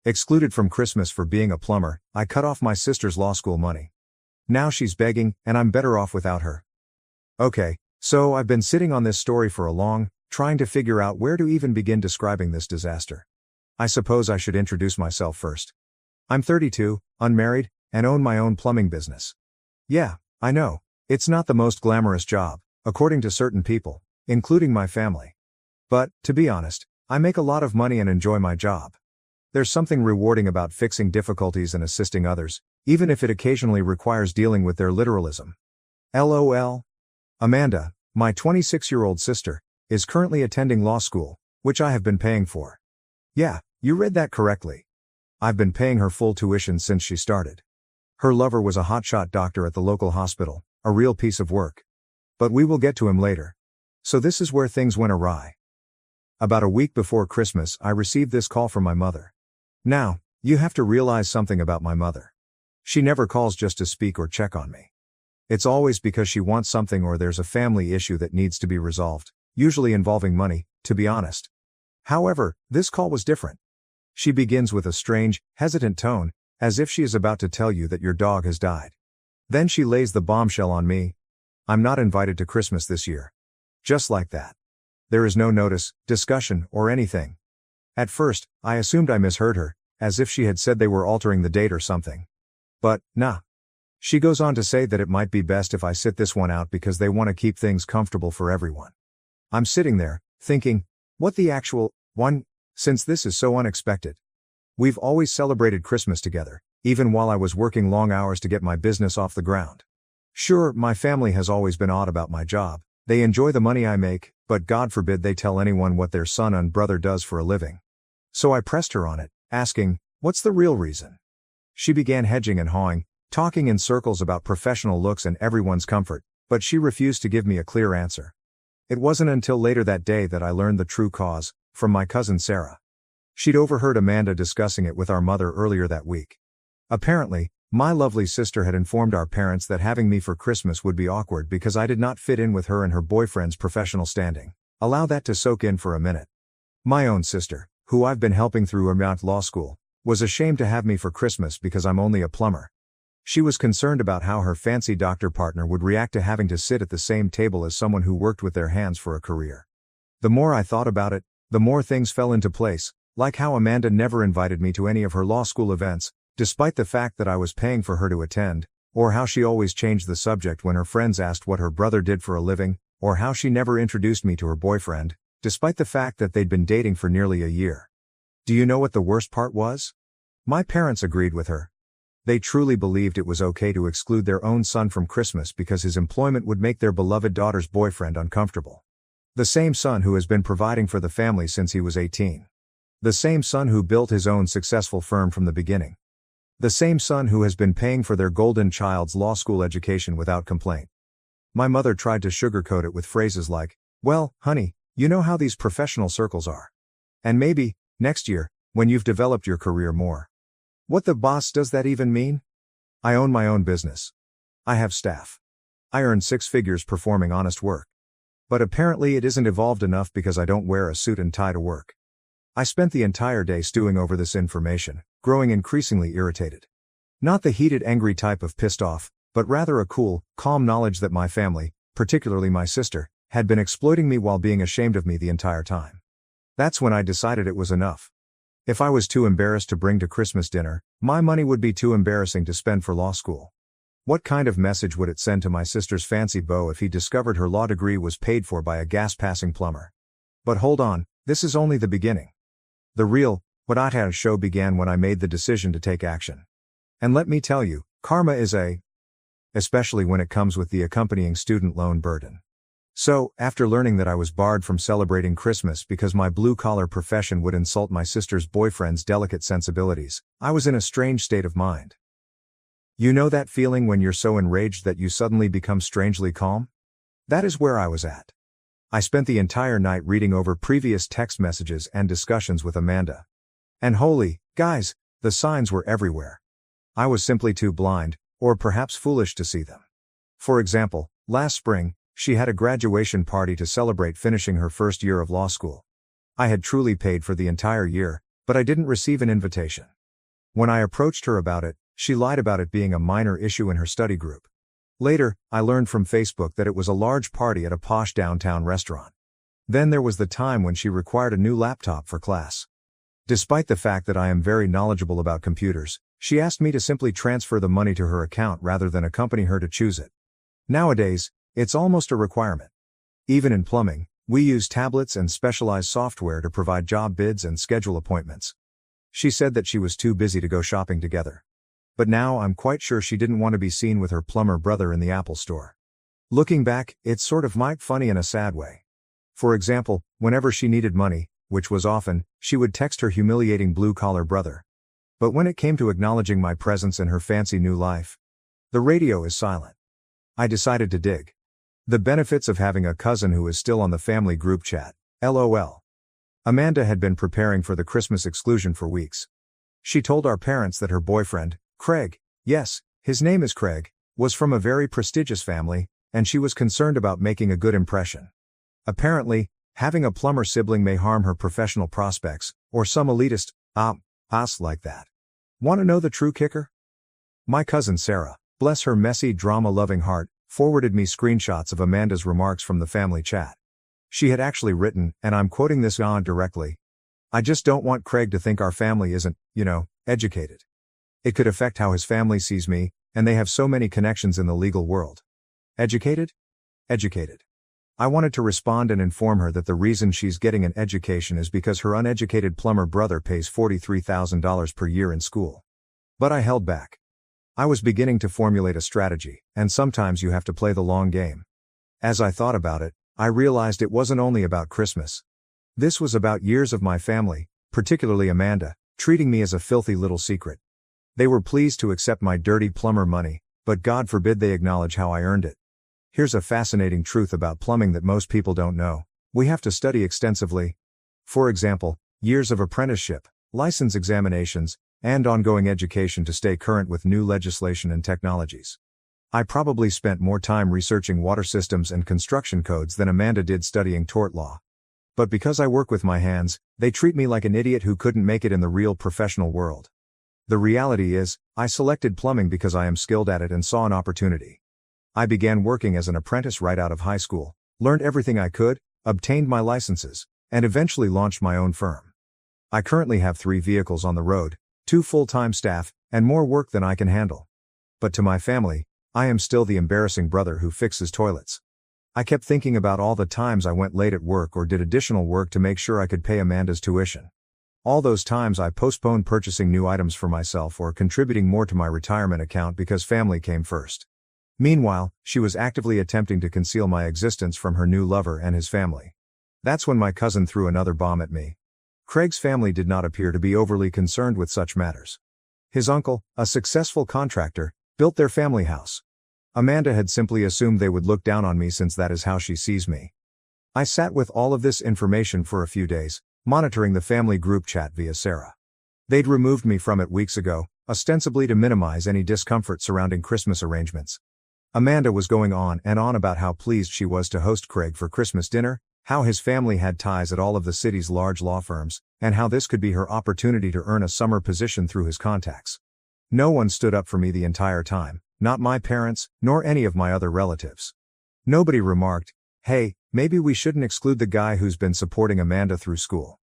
Excluded from Christmas for being a plumber, I cut off my sister's law school money. Now she's begging, and I'm better off without her. Okay, so I've been sitting on this story for a long, trying to figure out where to even begin describing this disaster. I suppose I should introduce myself first. I'm 32, unmarried, and own my own plumbing business. Yeah, I know, it's not the most glamorous job, according to certain people, including my family. But, to be honest, I make a lot of money and enjoy my job. There's something rewarding about fixing difficulties and assisting others, even if it occasionally requires dealing with their literalism. LOL. Amanda, my 26-year-old sister, is currently attending law school, which I have been paying for. Yeah, you read that correctly. I've been paying her full tuition since she started. Her lover was a hotshot doctor at the local hospital, a real piece of work. But we will get to him later. So this is where things went awry. About a week before Christmas, I received this call from my mother. Now, you have to realize something about my mother. She never calls just to speak or check on me. It's always because she wants something or there's a family issue that needs to be resolved, usually involving money, to be honest. However, this call was different. She begins with a strange, hesitant tone, as if she is about to tell you that your dog has died. Then she lays the bombshell on me. I'm not invited to Christmas this year. Just like that. There is no notice, discussion, or anything. At first, I assumed I misheard her, as if she had said they were altering the date or something. But, nah. She goes on to say that it might be best if I sit this one out because they want to keep things comfortable for everyone. I'm sitting there, thinking, what the actual, one, since this is so unexpected. We've always celebrated Christmas together, even while I was working long hours to get my business off the ground. Sure, my family has always been odd about my job. They enjoy the money I make, but God forbid they tell anyone what their son and brother does for a living. So I pressed her on it, asking, what's the real reason? She began hedging and hawing, talking in circles about professional looks and everyone's comfort, but she refused to give me a clear answer. It wasn't until later that day that I learned the true cause, from my cousin Sarah. She'd overheard Amanda discussing it with our mother earlier that week. Apparently, my lovely sister had informed our parents that having me for Christmas would be awkward because I did not fit in with her and her boyfriend's professional standing. Allow that to soak in for a minute. My own sister, who I've been helping through her law school, was ashamed to have me for Christmas because I'm only a plumber. She was concerned about how her fancy doctor partner would react to having to sit at the same table as someone who worked with their hands for a career. The more I thought about it, the more things fell into place, like how Amanda never invited me to any of her law school events, despite the fact that I was paying for her to attend, or how she always changed the subject when her friends asked what her brother did for a living, or how she never introduced me to her boyfriend, despite the fact that they'd been dating for nearly a year. Do you know what the worst part was? My parents agreed with her. They truly believed it was okay to exclude their own son from Christmas because his employment would make their beloved daughter's boyfriend uncomfortable. The same son who has been providing for the family since he was 18. The same son who built his own successful firm from the beginning. The same son who has been paying for their golden child's law school education without complaint. My mother tried to sugarcoat it with phrases like, well, honey, you know how these professional circles are. And maybe, next year, when you've developed your career more. What the boss does that even mean? I own my own business. I have staff. I earn 6 figures performing honest work. But apparently it isn't evolved enough because I don't wear a suit and tie to work. I spent the entire day stewing over this information, growing increasingly irritated. Not the heated, angry type of pissed off, but rather a cool, calm knowledge that my family, particularly my sister, had been exploiting me while being ashamed of me the entire time. That's when I decided it was enough. If I was too embarrassed to bring to Christmas dinner, my money would be too embarrassing to spend for law school. What kind of message would it send to my sister's fancy beau if he discovered her law degree was paid for by a gas-passing plumber? But hold on, this is only the beginning. The real, what I had show began when I made the decision to take action. And let me tell you, karma is especially when it comes with the accompanying student loan burden. So, after learning that I was barred from celebrating Christmas because my blue-collar profession would insult my sister's boyfriend's delicate sensibilities, I was in a strange state of mind. You know that feeling when you're so enraged that you suddenly become strangely calm? That is where I was at. I spent the entire night reading over previous text messages and discussions with Amanda. And holy, guys, the signs were everywhere. I was simply too blind, or perhaps foolish to see them. For example, last spring, she had a graduation party to celebrate finishing her first year of law school. I had truly paid for the entire year, But I didn't receive an invitation. When I approached her about it, she lied about it being a minor issue in her study group. Later, I learned from Facebook that it was a large party at a posh downtown restaurant. Then there was the time when she required a new laptop for class. Despite the fact that I am very knowledgeable about computers, she asked me to simply transfer the money to her account rather than accompany her to choose it. Nowadays, it's almost a requirement. Even in plumbing, we use tablets and specialized software to provide job bids and schedule appointments. She said that she was too busy to go shopping together. But now I'm quite sure she didn't want to be seen with her plumber brother in the Apple store. Looking back, it's sort of funny in a sad way. For example, whenever she needed money, which was often, she would text her humiliating blue-collar brother. But when it came to acknowledging my presence in her fancy new life, the radio is silent. I decided to dig. The benefits of having a cousin who is still on the family group chat. LOL. Amanda had been preparing for the Christmas exclusion for weeks. She told our parents that her boyfriend, Craig, yes, his name is Craig, was from a very prestigious family, and she was concerned about making a good impression. Apparently, having a plumber sibling may harm her professional prospects, or some elitist, like that. Want to know the true kicker? My cousin Sarah, bless her messy drama-loving heart, forwarded me screenshots of Amanda's remarks from the family chat. She had actually written, and I'm quoting this directly, "I just don't want Craig to think our family isn't, educated. It could affect how his family sees me, and they have so many connections in the legal world. Educated? Educated." I wanted to respond and inform her that the reason she's getting an education is because her uneducated plumber brother pays $43,000 per year in school. But I held back. I was beginning to formulate a strategy, and sometimes you have to play the long game. As I thought about it, I realized it wasn't only about Christmas. This was about years of my family, particularly Amanda, treating me as a filthy little secret. They were pleased to accept my dirty plumber money, but God forbid they acknowledge how I earned it. Here's a fascinating truth about plumbing that most people don't know. We have to study extensively. For example, years of apprenticeship, license examinations, and ongoing education to stay current with new legislation and technologies. I probably spent more time researching water systems and construction codes than Amanda did studying tort law. But because I work with my hands, they treat me like an idiot who couldn't make it in the real professional world. The reality is, I selected plumbing because I am skilled at it and saw an opportunity. I began working as an apprentice right out of high school, learned everything I could, obtained my licenses, and eventually launched my own firm. I currently have 3 vehicles on the road, 2 full-time staff, and more work than I can handle. But to my family, I am still the embarrassing brother who fixes toilets. I kept thinking about all the times I went late at work or did additional work to make sure I could pay Amanda's tuition. All those times I postponed purchasing new items for myself or contributing more to my retirement account because family came first. Meanwhile, she was actively attempting to conceal my existence from her new lover and his family. That's when my cousin threw another bomb at me. Craig's family did not appear to be overly concerned with such matters. His uncle, a successful contractor, built their family house. Amanda had simply assumed they would look down on me since that is how she sees me. I sat with all of this information for a few days, monitoring the family group chat via Sarah. They'd removed me from it weeks ago, ostensibly to minimize any discomfort surrounding Christmas arrangements. Amanda was going on and on about how pleased she was to host Craig for Christmas dinner, how his family had ties at all of the city's large law firms, and how this could be her opportunity to earn a summer position through his contacts. No one stood up for me the entire time, not my parents, nor any of my other relatives. Nobody remarked, "Hey, maybe we shouldn't exclude the guy who's been supporting Amanda through school."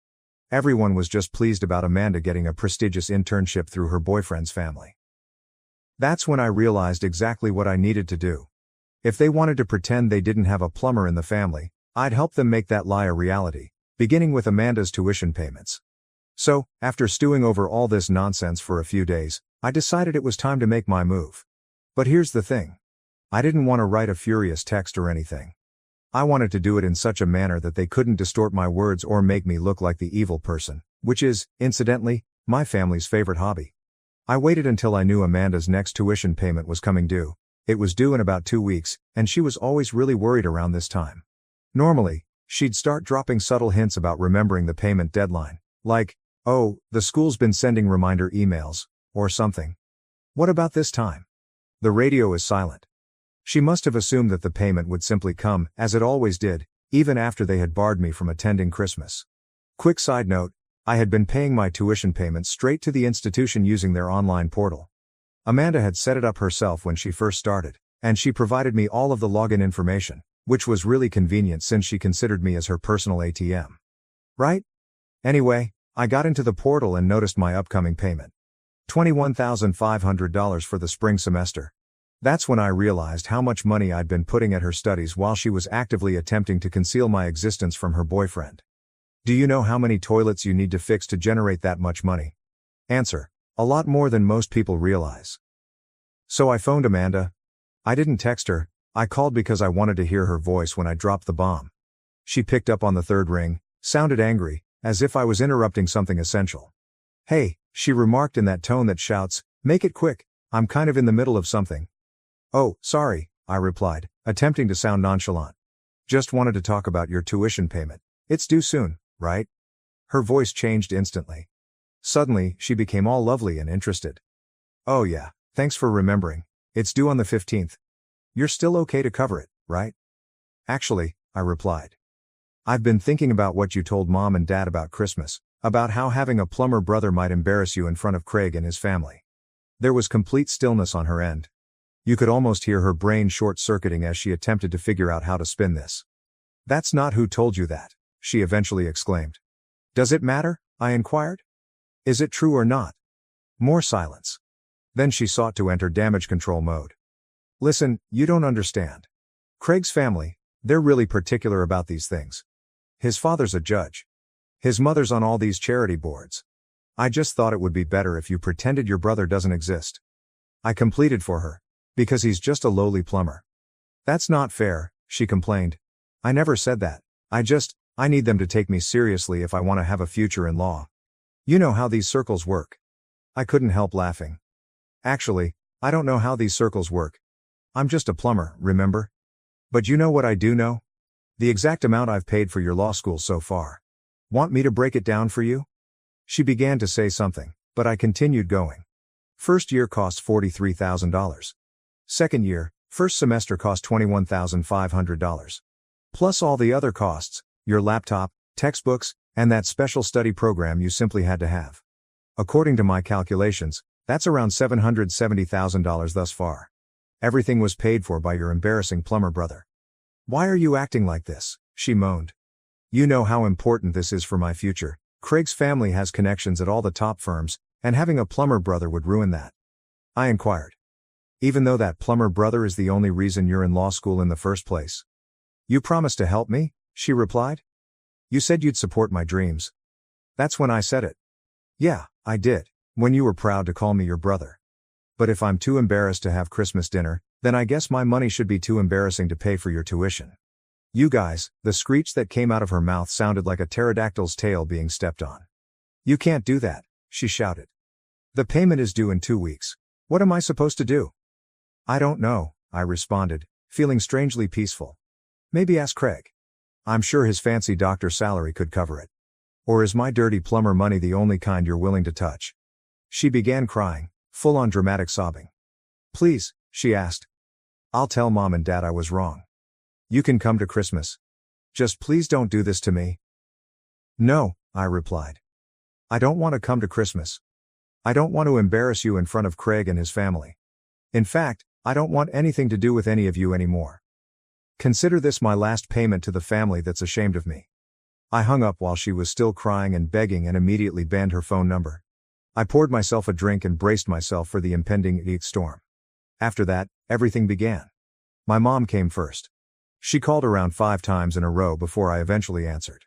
Everyone was just pleased about Amanda getting a prestigious internship through her boyfriend's family. That's when I realized exactly what I needed to do. If they wanted to pretend they didn't have a plumber in the family, I'd help them make that lie a reality, beginning with Amanda's tuition payments. So, after stewing over all this nonsense for a few days, I decided it was time to make my move. But here's the thing. I didn't want to write a furious text or anything. I wanted to do it in such a manner that they couldn't distort my words or make me look like the evil person, which is, incidentally, my family's favorite hobby. I waited until I knew Amanda's next tuition payment was coming due. It was due in about 2 weeks, and she was always really worried around this time. Normally, she'd start dropping subtle hints about remembering the payment deadline, like, "Oh, the school's been sending reminder emails," or something. What about this time? The radio is silent. She must have assumed that the payment would simply come, as it always did, even after they had barred me from attending Christmas. Quick side note, I had been paying my tuition payments straight to the institution using their online portal. Amanda had set it up herself when she first started, and she provided me all of the login information, which was really convenient since she considered me as her personal ATM. Right? Anyway, I got into the portal and noticed my upcoming payment. $21,500 for the spring semester. That's when I realized how much money I'd been putting at her studies while she was actively attempting to conceal my existence from her boyfriend. Do you know how many toilets you need to fix to generate that much money? Answer: a lot more than most people realize. So I phoned Amanda. I didn't text her, I called because I wanted to hear her voice when I dropped the bomb. She picked up on the third ring, sounded angry, as if I was interrupting something essential. Hey, she remarked in that tone that shouts, make it quick, I'm kind of in the middle of something. Oh, sorry, I replied, attempting to sound nonchalant. Just wanted to talk about your tuition payment. It's due soon, right? Her voice changed instantly. Suddenly, she became all lovely and interested. Oh yeah, thanks for remembering. It's due on the 15th. You're still okay to cover it, right? Actually, I replied. I've been thinking about what you told Mom and Dad about Christmas, about how having a plumber brother might embarrass you in front of Craig and his family. There was complete stillness on her end. You could almost hear her brain short-circuiting as she attempted to figure out how to spin this. That's not who told you that, she eventually exclaimed. Does it matter? I inquired. Is it true or not? More silence. Then she sought to enter damage control mode. Listen, you don't understand. Craig's family, they're really particular about these things. His father's a judge. His mother's on all these charity boards. I just thought it would be better if you pretended your brother doesn't exist. I completed for her. Because he's just a lowly plumber. That's not fair, she complained. I never said that. I need them to take me seriously if I want to have a future in law. You know how these circles work. I couldn't help laughing. Actually, I don't know how these circles work. I'm just a plumber, remember? But you know what I do know? The exact amount I've paid for your law school so far. Want me to break it down for you? She began to say something, but I continued going. First year costs $43,000. Second year, first semester cost $21,500. Plus all the other costs, your laptop, textbooks, and that special study program you simply had to have. According to my calculations, that's around $770,000 thus far. Everything was paid for by your embarrassing plumber brother. Why are you acting like this? She moaned. You know how important this is for my future. Craig's family has connections at all the top firms, and having a plumber brother would ruin that. I inquired. Even though that plumber brother is the only reason you're in law school in the first place. You promised to help me, she replied. You said you'd support my dreams. That's when I said it. Yeah, I did, when you were proud to call me your brother. But if I'm too embarrassed to have Christmas dinner, then I guess my money should be too embarrassing to pay for your tuition. You guys, the screech that came out of her mouth sounded like a pterodactyl's tail being stepped on. You can't do that, she shouted. The payment is due in 2 weeks. What am I supposed to do? I don't know, I responded, feeling strangely peaceful. Maybe ask Craig. I'm sure his fancy doctor salary could cover it. Or is my dirty plumber money the only kind you're willing to touch? She began crying, full-on dramatic sobbing. Please, she asked. I'll tell Mom and Dad I was wrong. You can come to Christmas. Just please don't do this to me. No, I replied. I don't want to come to Christmas. I don't want to embarrass you in front of Craig and his family. In fact, I don't want anything to do with any of you anymore. Consider this my last payment to the family that's ashamed of me. I hung up while she was still crying and begging and immediately banned her phone number. I poured myself a drink and braced myself for the impending eighth storm. After that, everything began. My mom came first. She called around 5 times in a row before I eventually answered.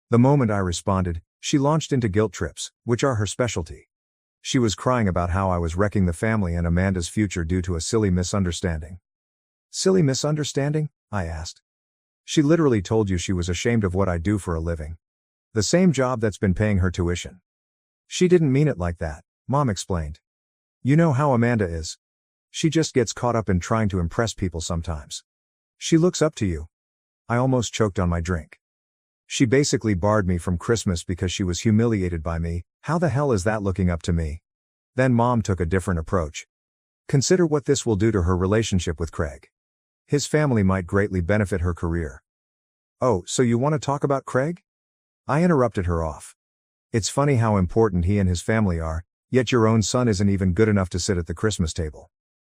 The moment I responded, she launched into guilt trips, which are her specialty. She was crying about how I was wrecking the family and Amanda's future due to a silly misunderstanding. Silly misunderstanding? I asked. She literally told you she was ashamed of what I do for a living. The same job that's been paying her tuition. She didn't mean it like that, Mom explained. You know how Amanda is. She just gets caught up in trying to impress people sometimes. She looks up to you. I almost choked on my drink. She basically barred me from Christmas because she was humiliated by me. How the hell is that looking up to me? Then Mom took a different approach. Consider what this will do to her relationship with Craig. His family might greatly benefit her career. Oh, so you want to talk about Craig? I interrupted her off. It's funny how important he and his family are, yet your own son isn't even good enough to sit at the Christmas table.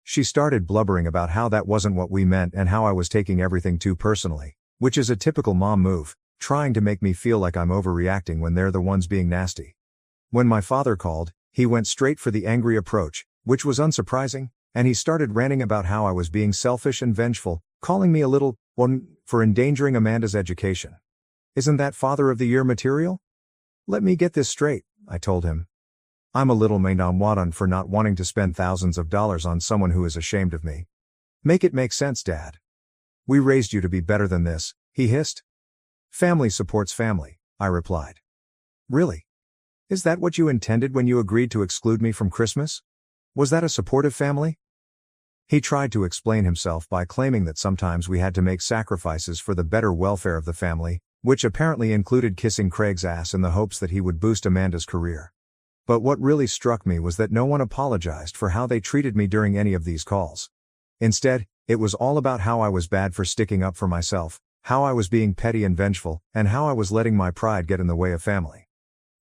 She started blubbering about how that wasn't what we meant and how I was taking everything too personally, which is a typical mom move, trying to make me feel like I'm overreacting when they're the ones being nasty. When my father called, he went straight for the angry approach, which was unsurprising, and he started ranting about how I was being selfish and vengeful, calling me a little one for endangering Amanda's education. Isn't that Father of the Year material? Let me get this straight, I told him. I'm a little madam for not wanting to spend thousands of dollars on someone who is ashamed of me. Make it make sense, Dad. We raised you to be better than this, he hissed. Family supports family, I replied. Really? Is that what you intended when you agreed to exclude me from Christmas? Was that a supportive family? He tried to explain himself by claiming that sometimes we had to make sacrifices for the better welfare of the family, which apparently included kissing Craig's ass in the hopes that he would boost Amanda's career. But what really struck me was that no one apologized for how they treated me during any of these calls. Instead, it was all about how I was bad for sticking up for myself, how I was being petty and vengeful, and how I was letting my pride get in the way of family.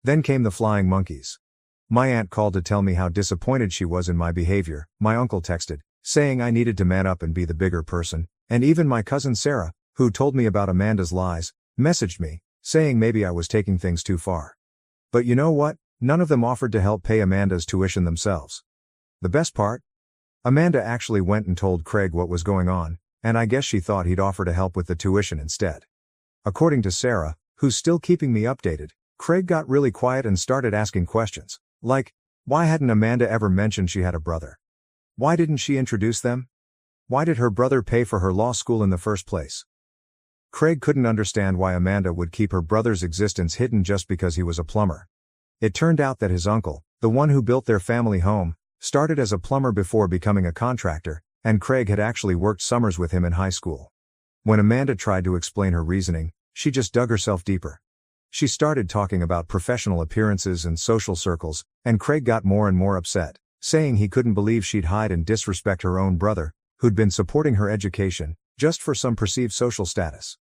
Then came the flying monkeys. My aunt called to tell me how disappointed she was in my behavior, my uncle texted, saying I needed to man up and be the bigger person, and even my cousin Sarah, who told me about Amanda's lies, messaged me, saying maybe I was taking things too far. But you know what? None of them offered to help pay Amanda's tuition themselves. The best part? Amanda actually went and told Craig what was going on, and I guess she thought he'd offer to help with the tuition instead. According to Sarah, who's still keeping me updated, Craig got really quiet and started asking questions, like, why hadn't Amanda ever mentioned she had a brother? Why didn't she introduce them? Why did her brother pay for her law school in the first place? Craig couldn't understand why Amanda would keep her brother's existence hidden just because he was a plumber. It turned out that his uncle, the one who built their family home, started as a plumber before becoming a contractor, and Craig had actually worked summers with him in high school. When Amanda tried to explain her reasoning, she just dug herself deeper. She started talking about professional appearances and social circles, and Craig got more and more upset, saying he couldn't believe she'd hide and disrespect her own brother, who'd been supporting her education, just for some perceived social status.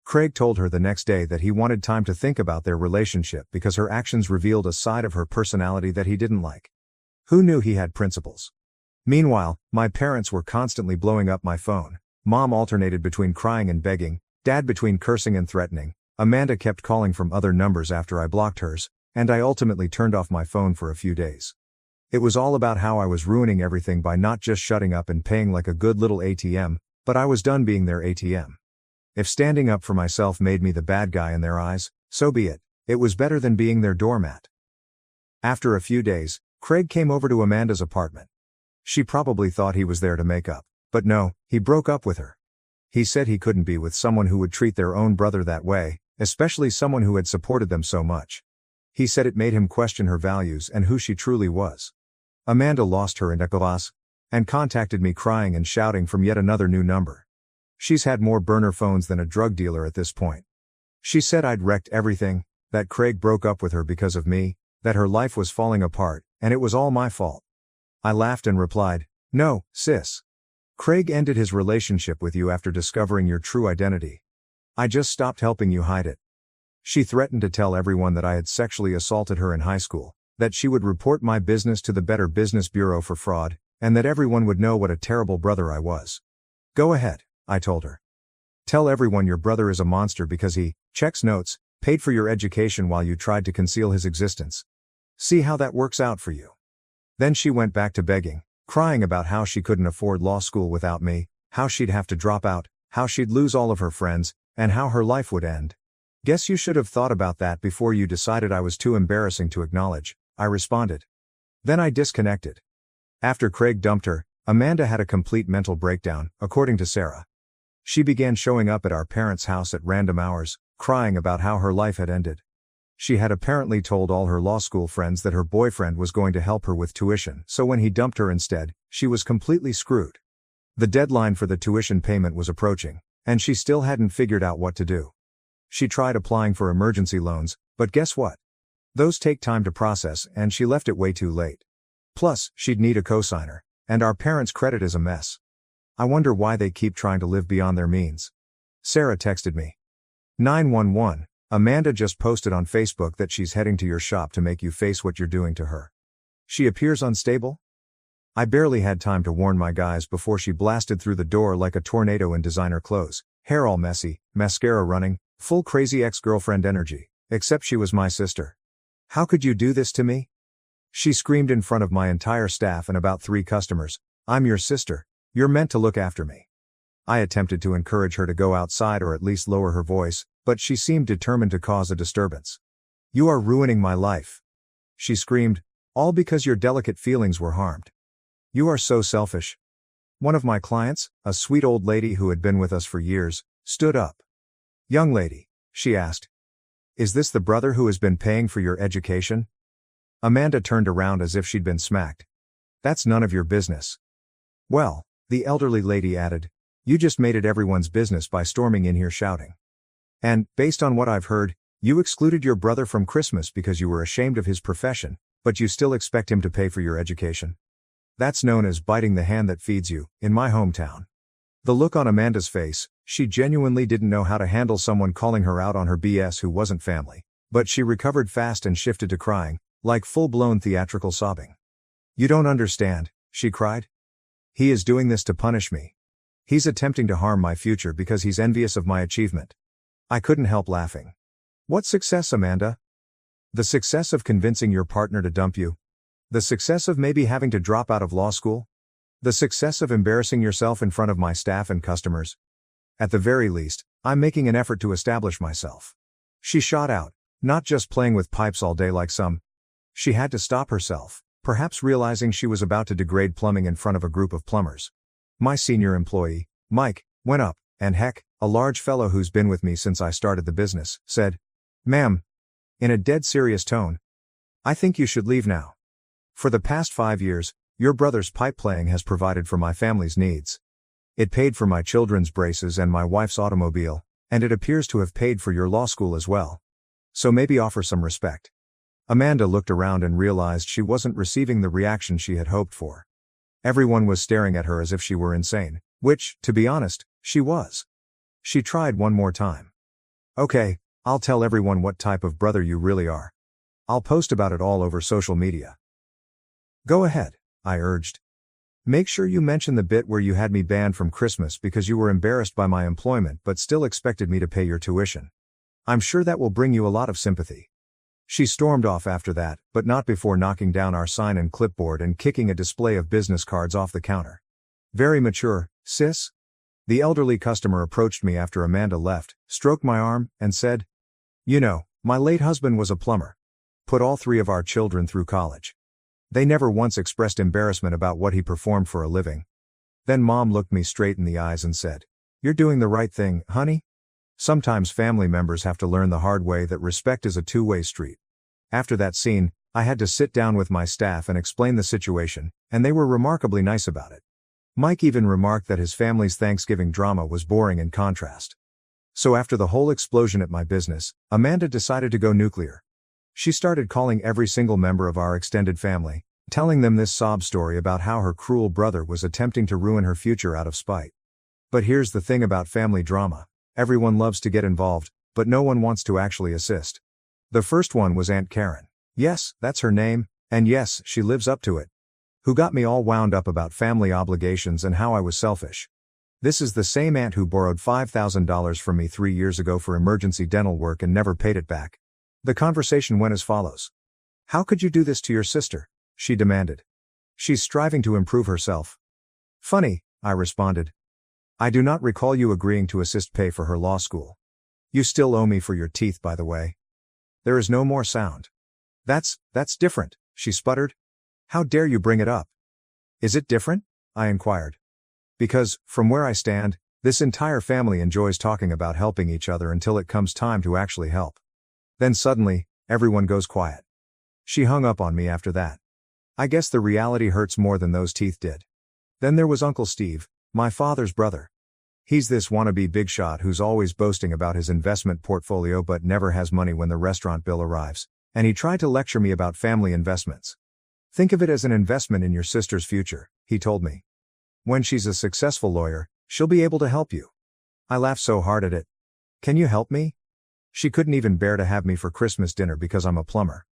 Craig told her the next day that he wanted time to think about their relationship because her actions revealed a side of her personality that he didn't like. Who knew he had principles? Meanwhile, my parents were constantly blowing up my phone. Mom alternated between crying and begging, Dad between cursing and threatening, Amanda kept calling from other numbers after I blocked hers, and I ultimately turned off my phone for a few days. It was all about how I was ruining everything by not just shutting up and paying like a good little ATM, but I was done being their ATM. If standing up for myself made me the bad guy in their eyes, so be it. It was better than being their doormat. After a few days, Craig came over to Amanda's apartment. She probably thought he was there to make up, but no, he broke up with her. He said he couldn't be with someone who would treat their own brother that way, especially someone who had supported them so much. He said it made him question her values and who she truly was. Amanda lost her internet and contacted me crying and shouting from yet another new number. She's had more burner phones than a drug dealer at this point. She said I'd wrecked everything, that Craig broke up with her because of me, that her life was falling apart, and it was all my fault. I laughed and replied, no, sis. Craig ended his relationship with you after discovering your true identity. I just stopped helping you hide it. She threatened to tell everyone that I had sexually assaulted her in high school, that she would report my business to the Better Business Bureau for fraud, and that everyone would know what a terrible brother I was. Go ahead, I told her. Tell everyone your brother is a monster because he checks notes, paid for your education while you tried to conceal his existence. See how that works out for you. Then she went back to begging, crying about how she couldn't afford law school without me, how she'd have to drop out, how she'd lose all of her friends, and how her life would end. Guess you should have thought about that before you decided I was too embarrassing to acknowledge, I responded. Then I disconnected. After Craig dumped her, Amanda had a complete mental breakdown, according to Sarah. She began showing up at our parents' house at random hours, crying about how her life had ended. She had apparently told all her law school friends that her boyfriend was going to help her with tuition, so when he dumped her instead, she was completely screwed. The deadline for the tuition payment was approaching, and she still hadn't figured out what to do. She tried applying for emergency loans, but guess what? Those take time to process, and she left it way too late. Plus, she'd need a cosigner, and our parents' credit is a mess. I wonder why they keep trying to live beyond their means. Sarah texted me. 911, Amanda just posted on Facebook that she's heading to your shop to make you face what you're doing to her. She appears unstable? I barely had time to warn my guys before she blasted through the door like a tornado in designer clothes, hair all messy, mascara running, full crazy ex-girlfriend energy, except she was my sister. How could you do this to me? She screamed in front of my entire staff and about 3 customers, I'm your sister, you're meant to look after me. I attempted to encourage her to go outside or at least lower her voice, but she seemed determined to cause a disturbance. You are ruining my life. She screamed, all because your delicate feelings were harmed. You are so selfish. One of my clients, a sweet old lady who had been with us for years, stood up. Young lady, she asked. Is this the brother who has been paying for your education? Amanda turned around as if she'd been smacked. That's none of your business. Well, the elderly lady added, you just made it everyone's business by storming in here shouting. And, based on what I've heard, you excluded your brother from Christmas because you were ashamed of his profession, but you still expect him to pay for your education. That's known as biting the hand that feeds you, in my hometown. The look on Amanda's face, she genuinely didn't know how to handle someone calling her out on her BS who wasn't family, but she recovered fast and shifted to crying, like full-blown theatrical sobbing. You don't understand, she cried. He is doing this to punish me. He's attempting to harm my future because he's envious of my achievement. I couldn't help laughing. What success, Amanda? The success of convincing your partner to dump you? The success of maybe having to drop out of law school? The success of embarrassing yourself in front of my staff and customers? At the very least, I'm making an effort to establish myself. She shot out, not just playing with pipes all day like some. She had to stop herself, perhaps realizing she was about to degrade plumbing in front of a group of plumbers. My senior employee, Mike, went up, and heck, a large fellow who's been with me since I started the business, said, Ma'am, in a dead serious tone, I think you should leave now. For the past 5 years, your brother's pipe playing has provided for my family's needs. It paid for my children's braces and my wife's automobile, and it appears to have paid for your law school as well. So maybe offer some respect. Amanda looked around and realized she wasn't receiving the reaction she had hoped for. Everyone was staring at her as if she were insane, which, to be honest, she was. She tried one more time. Okay, I'll tell everyone what type of brother you really are. I'll post about it all over social media. Go ahead, I urged. Make sure you mention the bit where you had me banned from Christmas because you were embarrassed by my employment but still expected me to pay your tuition. I'm sure that will bring you a lot of sympathy. She stormed off after that, but not before knocking down our sign and clipboard and kicking a display of business cards off the counter. Very mature, sis? The elderly customer approached me after Amanda left, stroked my arm, and said, You know, my late husband was a plumber. Put all 3 of our children through college. They never once expressed embarrassment about what he performed for a living. Then Mom looked me straight in the eyes and said, You're doing the right thing, honey? Sometimes family members have to learn the hard way that respect is a two-way street. After that scene, I had to sit down with my staff and explain the situation, and they were remarkably nice about it. Mike even remarked that his family's Thanksgiving drama was boring in contrast. So after the whole explosion at my business, Amanda decided to go nuclear. She started calling every single member of our extended family, telling them this sob story about how her cruel brother was attempting to ruin her future out of spite. But here's the thing about family drama. Everyone loves to get involved, but no one wants to actually assist. The first one was Aunt Karen. Yes, that's her name, and yes, she lives up to it. Who got me all wound up about family obligations and how I was selfish. This is the same aunt who borrowed $5,000 from me 3 years ago for emergency dental work and never paid it back. The conversation went as follows. How could you do this to your sister? She demanded. She's striving to improve herself. Funny, I responded. I do not recall you agreeing to assist pay for her law school. You still owe me for your teeth, by the way. There is no more sound. That's different, she sputtered. How dare you bring it up? Is it different? I inquired. Because, from where I stand, this entire family enjoys talking about helping each other until it comes time to actually help. Then suddenly, everyone goes quiet. She hung up on me after that. I guess the reality hurts more than those teeth did. Then there was Uncle Steve, my father's brother. He's this wannabe big shot who's always boasting about his investment portfolio but never has money when the restaurant bill arrives, and he tried to lecture me about family investments. Think of it as an investment in your sister's future, he told me. When she's a successful lawyer, she'll be able to help you. I laughed so hard at it. Can you help me? She couldn't even bear to have me for Christmas dinner because I'm a plumber.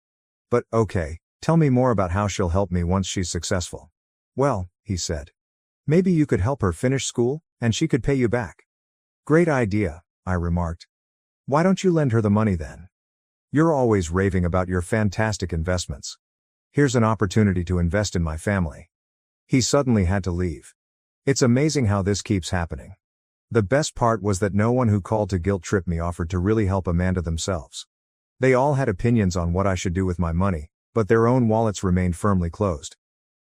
But, okay, tell me more about how she'll help me once she's successful. Well, he said. Maybe you could help her finish school, and she could pay you back. Great idea, I remarked. Why don't you lend her the money then? You're always raving about your fantastic investments. Here's an opportunity to invest in my family. He suddenly had to leave. It's amazing how this keeps happening. The best part was that no one who called to guilt trip me offered to really help Amanda themselves. They all had opinions on what I should do with my money, but their own wallets remained firmly closed.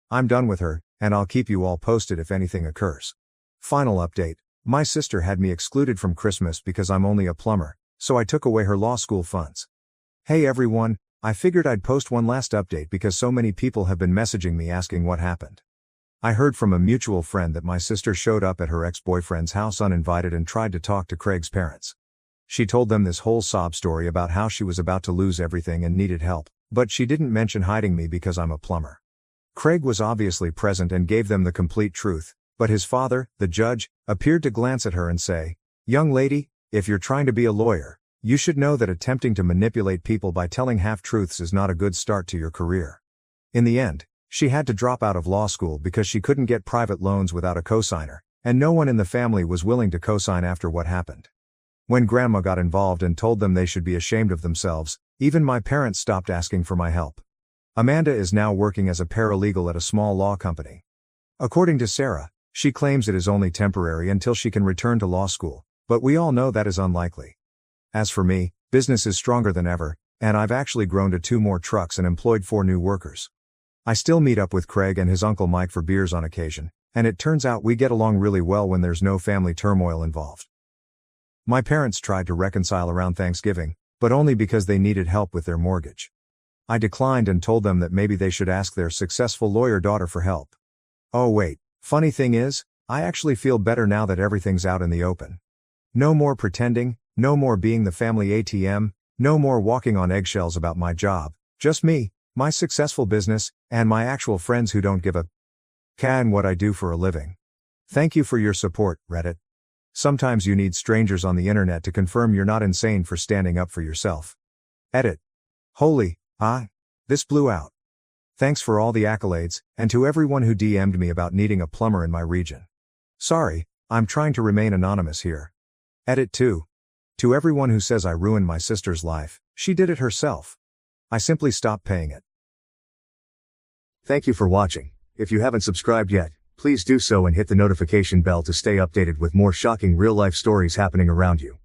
I'm done with her, and I'll keep you all posted if anything occurs. Final update. My sister had me excluded from Christmas because I'm only a plumber, so I took away her law school funds. Hey everyone, I figured I'd post one last update because so many people have been messaging me asking what happened. I heard from a mutual friend that my sister showed up at her ex-boyfriend's house uninvited and tried to talk to Craig's parents. She told them this whole sob story about how she was about to lose everything and needed help, but she didn't mention hiding me because I'm a plumber. Craig was obviously present and gave them the complete truth, but his father, the judge, appeared to glance at her and say, "Young lady, if you're trying to be a lawyer, you should know that attempting to manipulate people by telling half-truths is not a good start to your career." In the end, she had to drop out of law school because she couldn't get private loans without a cosigner, and no one in the family was willing to cosign after what happened. When Grandma got involved and told them they should be ashamed of themselves, even my parents stopped asking for my help. Amanda is now working as a paralegal at a small law company. According to Sarah, she claims it is only temporary until she can return to law school, but we all know that is unlikely. As for me, business is stronger than ever, and I've actually grown to 2 more trucks and employed 4 new workers. I still meet up with Craig and his uncle Mike for beers on occasion, and it turns out we get along really well when there's no family turmoil involved. My parents tried to reconcile around Thanksgiving, but only because they needed help with their mortgage. I declined and told them that maybe they should ask their successful lawyer daughter for help. Oh wait, funny thing is, I actually feel better now that everything's out in the open. No more pretending, no more being the family ATM, no more walking on eggshells about my job, just me, my successful business, and my actual friends who don't give a can what I do for a living. Thank you for your support, Reddit. Sometimes you need strangers on the internet to confirm you're not insane for standing up for yourself. Edit. Holy, this blew out. Thanks for all the accolades, and to everyone who DM'd me about needing a plumber in my region. Sorry, I'm trying to remain anonymous here. Edit 2. To everyone who says I ruined my sister's life, she did it herself. I simply stopped paying it. Thank you for watching. If you haven't subscribed yet, please do so and hit the notification bell to stay updated with more shocking real-life stories happening around you.